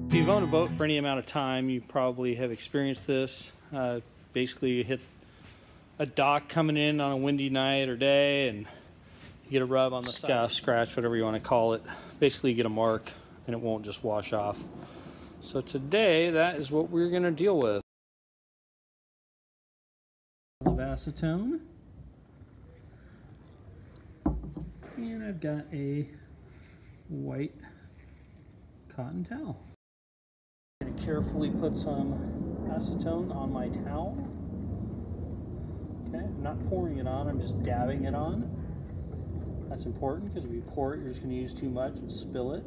If you've owned a boat for any amount of time, you probably have experienced this. Basically, you hit a dock coming in on a windy night or day, and you get a rub on the scuff, scratch, whatever you want to call it. Basically, you get a mark, and it won't just wash off. So today, that is what we're going to deal with. Of acetone. And I've got a white cotton towel. I'm going to carefully put some acetone on my towel. Okay, I'm not pouring it on, I'm just dabbing it on. That's important because if you pour it, you're just going to use too much and spill it.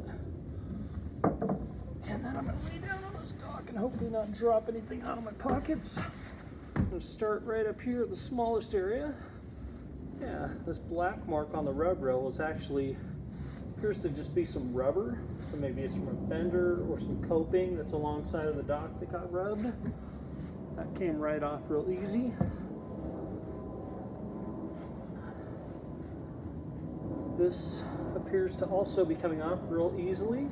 And then I'm going to lay down on this dock and hopefully not drop anything out of my pockets. I'm going to start right up here at the smallest area. Yeah, this black mark on the rub rail is actually appears to just be some rubber. So maybe it's from a fender or some coping that's alongside of the dock that got rubbed. That came right off real easy. This appears to also be coming off real easily.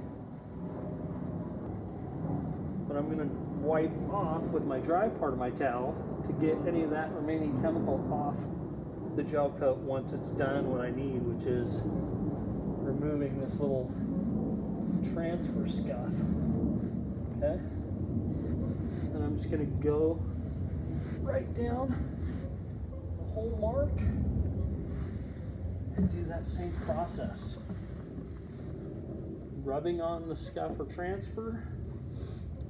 But I'm going to wipe off with my dry part of my towel to get any of that remaining chemical off the gel coat once it's done what I need, which is removing this little transfer scuff. Okay, and I'm just going to go right down the whole mark and do that same process, rubbing on the scuff or transfer,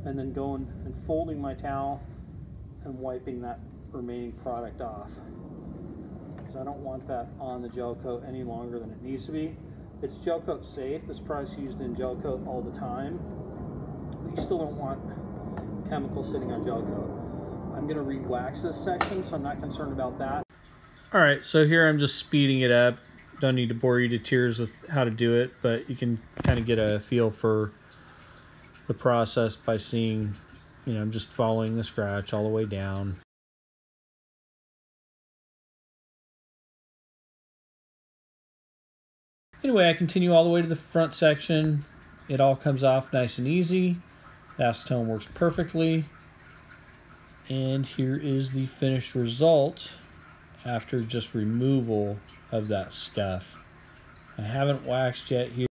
and then going and folding my towel and wiping that remaining product off, because I don't want that on the gel coat any longer than it needs to be. It's gel coat safe. This product's used in gel coat all the time, but you still don't want chemicals sitting on gel coat. I'm gonna re-wax this section, so I'm not concerned about that. All right, so here I'm just speeding it up. Don't need to bore you to tears with how to do it, but you can kind of get a feel for the process by seeing, you know, I'm just following the scratch all the way down. Anyway, I continue all the way to the front section. It all comes off nice and easy. The acetone works perfectly. And here is the finished result after just removal of that scuff. I haven't waxed yet here.